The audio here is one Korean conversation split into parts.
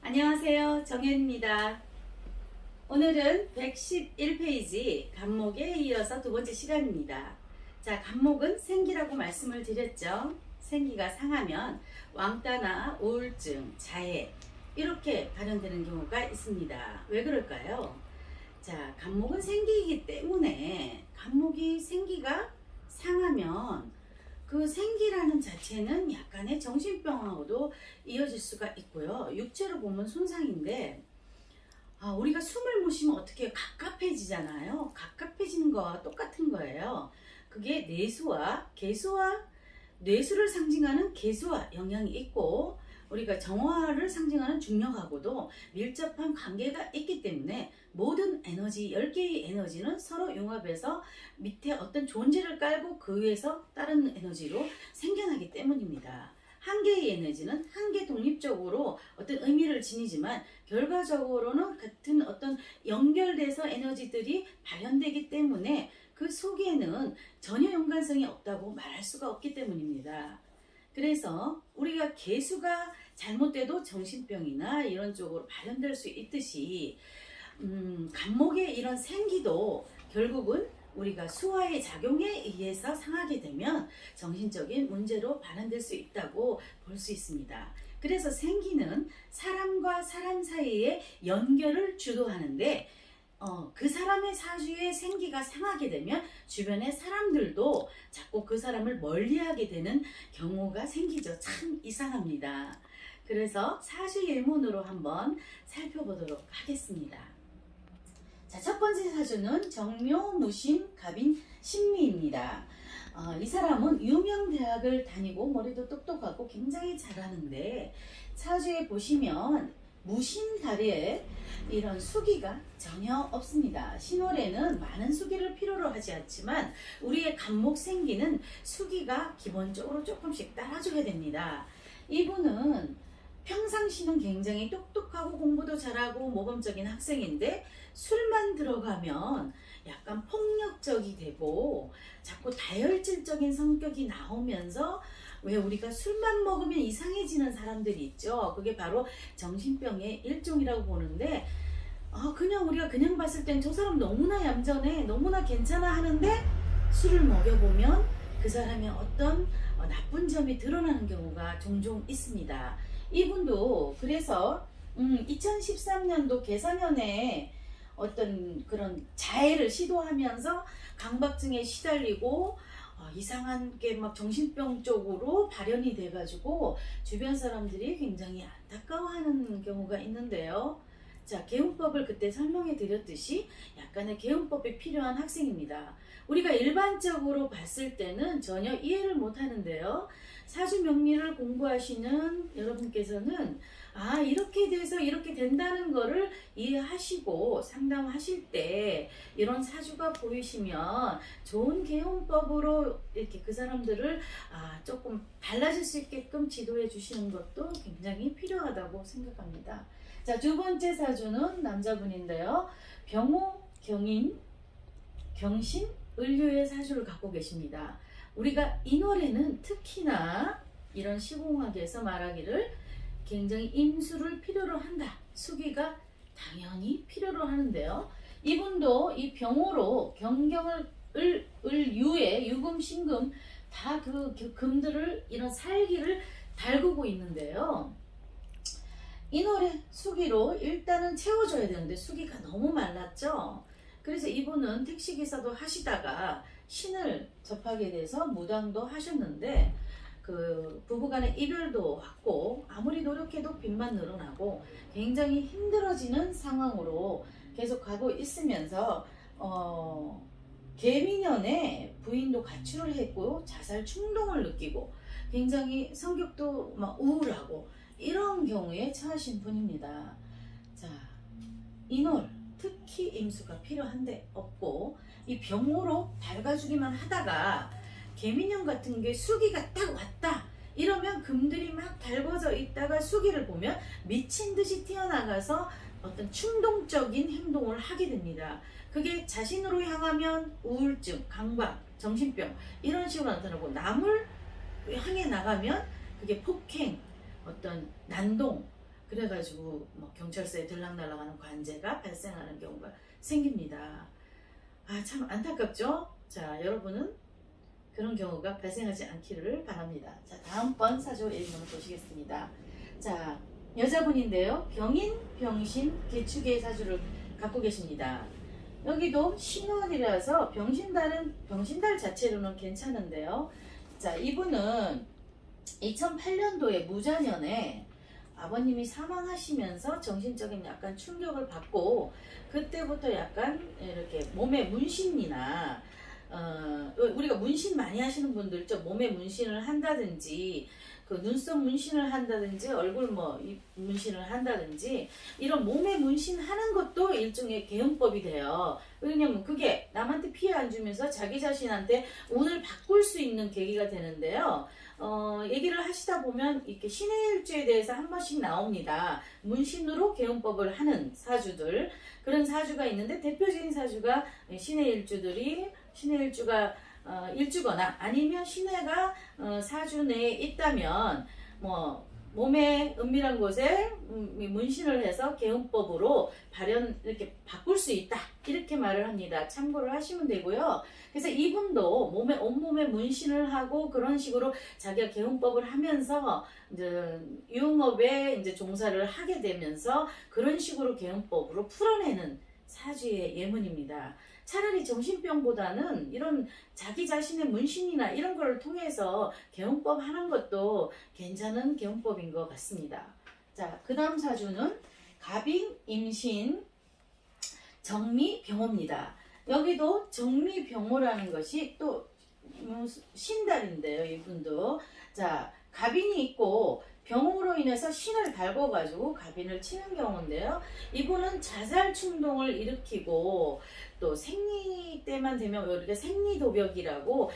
안녕하세요. 정현입니다. 오늘은 111페이지 간목에 이어서 두 번째 시간입니다. 자, 간목은 생기라고 말씀을 드렸죠. 생기가 상하면 왕따나 우울증, 자해 이렇게 발현되는 경우가 있습니다. 왜 그럴까요? 자, 간목은 생기이기 때문에 간목이 생기가 상하면 그 생기라는 자체는 약간의 정신병하고도 이어질 수가 있고요. 육체로 보면 손상인데 우리가 숨을 못 쉬면 어떻게 갑갑해지잖아요. 갑갑해지는 거와 똑같은 거예요. 그게 내수와 개수와 뇌수를 상징하는 개수와 영향이 있고 우리가 정화를 상징하는 중력하고도 밀접한 관계가 있기 때문에 모든 에너지, 10개의 에너지는 서로 융합해서 밑에 어떤 존재를 깔고 그 위에서 다른 에너지로 생겨나기 때문입니다. 한 개의 에너지는 한 개 독립적으로 어떤 의미를 지니지만 결과적으로는 같은 어떤 연결돼서 에너지들이 발현되기 때문에 그 속에는 전혀 연관성이 없다고 말할 수가 없기 때문입니다. 그래서 우리가 개수가 잘못돼도 정신병이나 이런 쪽으로 발현될 수 있듯이 간목의 이런 생기도 결국은 우리가 수화의 작용에 의해서 상하게 되면 정신적인 문제로 발현될 수 있다고 볼 수 있습니다. 그래서 생기는 사람과 사람 사이의 연결을 주도하는데 그 사람의 사주에 생기가 상하게 되면 주변의 사람들도 자꾸 그 사람을 멀리하게 되는 경우가 생기죠. 참 이상합니다. 그래서 사주일문으로 한번 살펴보도록 하겠습니다. 자, 첫 번째 사주는 정묘, 무신, 갑인, 신미입니다. 이 사람은 유명 대학을 다니고 머리도 똑똑하고 굉장히 잘하는데 사주에 보시면 무신달에 이런 수기가 전혀 없습니다. 신월에는 많은 수기를 필요로 하지 않지만 우리의 간목 생기는 수기가 기본적으로 조금씩 따라줘야 됩니다. 이분은 평상시는 굉장히 똑똑하고 공부도 잘하고 모범적인 학생인데 술만 들어가면 약간 폭력적이 되고 자꾸 다혈질적인 성격이 나오면서 왜 우리가 술만 먹으면 이상해지는 사람들이 있죠. 그게 바로 정신병의 일종이라고 보는데 그냥 우리가 그냥 봤을 땐 저 사람 너무나 얌전해 너무나 괜찮아 하는데 술을 먹여보면 그 사람의 어떤 나쁜 점이 드러나는 경우가 종종 있습니다. 이분도 그래서 2013년도 개사년에 어떤 그런 자해를 시도하면서 강박증에 시달리고 이상한 게 막 정신병 쪽으로 발현이 돼가지고 주변 사람들이 굉장히 안타까워하는 경우가 있는데요. 자, 개운법을 그때 설명해 드렸듯이 약간의 개운법이 필요한 학생입니다. 우리가 일반적으로 봤을 때는 전혀 이해를 못 하는데요. 사주 명리를 공부하시는 여러분께서는 이렇게 돼서 이렇게 된다는 거를 이해하시고 상담하실 때 이런 사주가 보이시면 좋은 개운법으로 이렇게 그 사람들을 조금 달라질 수 있게끔 지도해 주시는 것도 굉장히 필요하다고 생각합니다. 자, 두 번째 사주는 남자분인데요. 병호, 경인, 경신, 을류의 사주를 갖고 계십니다. 우리가 인월에는 특히나 이런 시공학에서 말하기를 굉장히 임수를 필요로 한다. 수기가 당연히 필요로 하는데요. 이분도 이 병호로 경경을 을유에 유금, 신금 다 그 금들을 이런 살기를 달구고 있는데요. 인월의 수기로 일단은 채워줘야 되는데 수기가 너무 말랐죠. 그래서 이분은 택시기사도 하시다가 신을 접하게 돼서 무당도 하셨는데 그 부부간의 이별도 왔고 아무리 노력해도 빚만 늘어나고 굉장히 힘들어지는 상황으로 계속 가고 있으면서 개미년에 부인도 가출을 했고 자살 충동을 느끼고 굉장히 성격도 막 우울하고 이런 경우에 처하신 분입니다. 자, 인월 특히 임수가 필요한데 없고 이 병호로 밝아주기만 하다가 개미년 같은 게 수기가 딱 왔다 이러면 금들이 막 달궈져 있다가 수기를 보면 미친 듯이 튀어나가서 어떤 충동적인 행동을 하게 됩니다. 그게 자신으로 향하면 우울증, 강박, 정신병 이런 식으로 나타나고 남을 향해 나가면 그게 폭행, 어떤 난동, 그래가지고 뭐 경찰서에 들락날락하는 관제가 발생하는 경우가 생깁니다. 아, 참 안타깝죠? 자, 여러분은 그런 경우가 발생하지 않기를 바랍니다. 자, 다음번 사주 일문을 보시겠습니다. 자, 여자분인데요. 병인, 병신, 개축의 사주를 갖고 계십니다. 여기도 신월이라서 병신달 자체로는 괜찮은데요. 자, 이분은 2008년도에 무자년에 아버님이 사망하시면서 정신적인 약간 충격을 받고 그때부터 약간 이렇게 몸에 문신이나 우리가 문신 많이 하시는 분들 있죠. 몸에 문신을 한다든지 그 눈썹 문신을 한다든지 얼굴 뭐 문신을 한다든지 이런 몸에 문신하는 것도 일종의 개운법이 돼요. 왜냐면 그게 남한테 피해 안 주면서 자기 자신한테 운을 바꿀 수 있는 계기가 되는데요. 얘기를 하시다 보면 이렇게 신의 일주에 대해서 한 번씩 나옵니다. 문신으로 개운법을 하는 사주들, 그런 사주가 있는데 대표적인 사주가 신의 일주가 일주거나 아니면 신해가 사주 내에 있다면 뭐 몸의 은밀한 곳에 문신을 해서 개운법으로 이렇게 바꿀 수 있다 이렇게 말을 합니다. 참고를 하시면 되고요. 그래서 이분도 온몸에 문신을 하고 그런 식으로 자기가 개운법을 하면서 이제 유흥업에 이제 종사를 하게 되면서 그런 식으로 개운법으로 풀어내는 사주의 예문입니다. 차라리 정신병보다는 이런 자기 자신의 문신이나 이런 걸 통해서 개운법 하는 것도 괜찮은 개운법인 것 같습니다. 자, 그 다음 사주는 갑인, 임신, 정미, 병호입니다. 여기도 정미, 병호라는 것이 또 신달인데요. 이분도. 자, 갑인이 있고 병으로 인해서 신을 달궈가지고 갑인을 치는 경우인데요. 이분은 자살 충동을 일으키고 또 생리 때만 되면 우리가 생리도벽이라고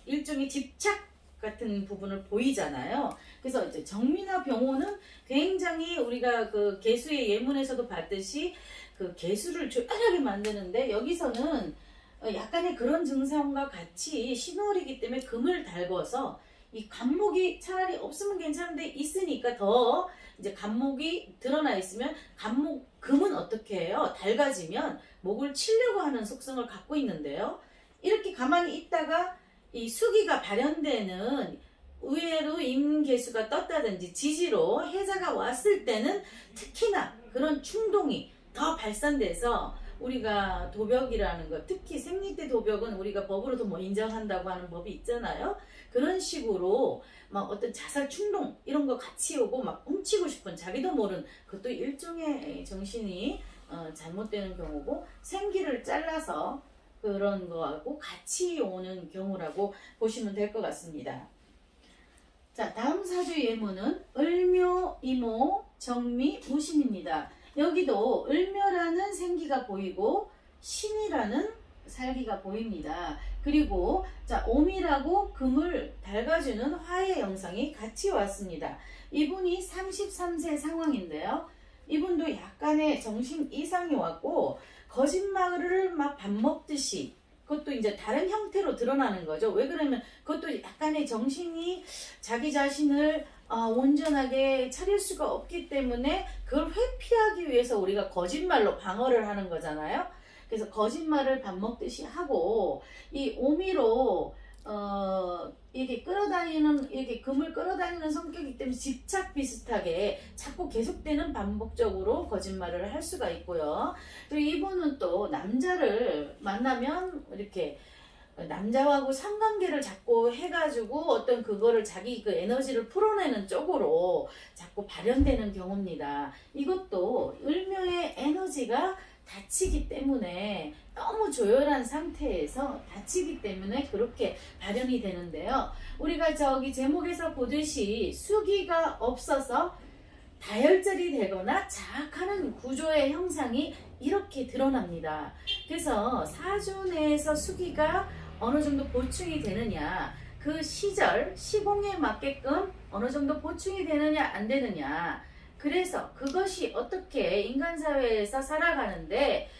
일종의 집착 같은 부분을 보이잖아요. 그래서 이제 정미나 병호는 굉장히 우리가 그 개수의 예문에서도 봤듯이 그 개수를 조연하게 만드는데 여기서는 약간의 그런 증상과 같이 신월이기 때문에 금을 달궈서 이 간목이 차라리 없으면 괜찮은데 있으니까 더 이제 간목이 드러나 있으면 금은 어떻게 해요? 달가지면 목을 치려고 하는 속성을 갖고 있는데요. 이렇게 가만히 있다가 이 수기가 발현되는 의외로 임계수가 떴다든지 지지로 해자가 왔을 때는 특히나 그런 충동이 더 발산돼서 우리가 도벽이라는 것, 특히 생리대 도벽은 우리가 법으로도 뭐 인정한다고 하는 법이 있잖아요. 그런 식으로 막 어떤 자살 충동 이런 거 같이 오고 막 훔치고 싶은 자기도 모르는 그것도 일종의 정신이 잘못되는 경우고 생기를 잘라서 그런 거하고 같이 오는 경우라고 보시면 될 것 같습니다. 자, 다음 사주 예문은 을묘, 이모, 정미, 무신입니다. 여기도 을묘라는 생기가 보이고 신이라는 살기가 보입니다. 그리고 자, 오미라고 금을 달가주는 화의 영상이 같이 왔습니다. 이분이 33세 상황인데요. 이분도 약간의 정신 이상이 왔고 거짓말을 막 밥 먹듯이 그것도 이제 다른 형태로 드러나는 거죠. 왜 그러면 그것도 약간의 정신이 자기 자신을 온전하게 차릴 수가 없기 때문에 그걸 회피하기 위해서 우리가 거짓말로 방어를 하는 거잖아요. 그래서 거짓말을 밥 먹듯이 하고 이 오미로 이게 이렇게 금을 끌어다니는 성격이기 때문에 집착 비슷하게 자꾸 계속되는 반복적으로 거짓말을 할 수가 있고요. 그리고 이분은 또 남자를 만나면 이렇게 남자하고 상관계를 자꾸 해가지고 어떤 그거를 자기 그 에너지를 풀어내는 쪽으로 자꾸 발현되는 경우입니다. 이것도 을묘의 에너지가 다치기 때문에 너무 조열한 상태에서 다치기 때문에 그렇게 발현이 되는데요. 우리가 저기 제목에서 보듯이 수기가 없어서 다혈절이 되거나 자악하는 구조의 형상이 이렇게 드러납니다. 그래서 사주 내에서 수기가 어느 정도 보충이 되느냐, 그 시공에 맞게끔 어느 정도 보충이 되느냐 안 되느냐, 그래서 그것이 어떻게 인간 사회에서 살아가는데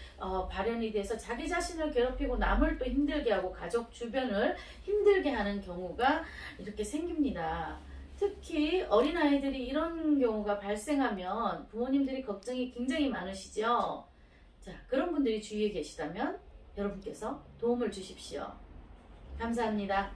발현이 돼서 자기 자신을 괴롭히고 남을 또 힘들게 하고 가족 주변을 힘들게 하는 경우가 이렇게 생깁니다. 특히 어린아이들이 이런 경우가 발생하면 부모님들이 걱정이 굉장히 많으시죠. 자, 그런 분들이 주위에 계시다면 여러분께서 도움을 주십시오. 감사합니다.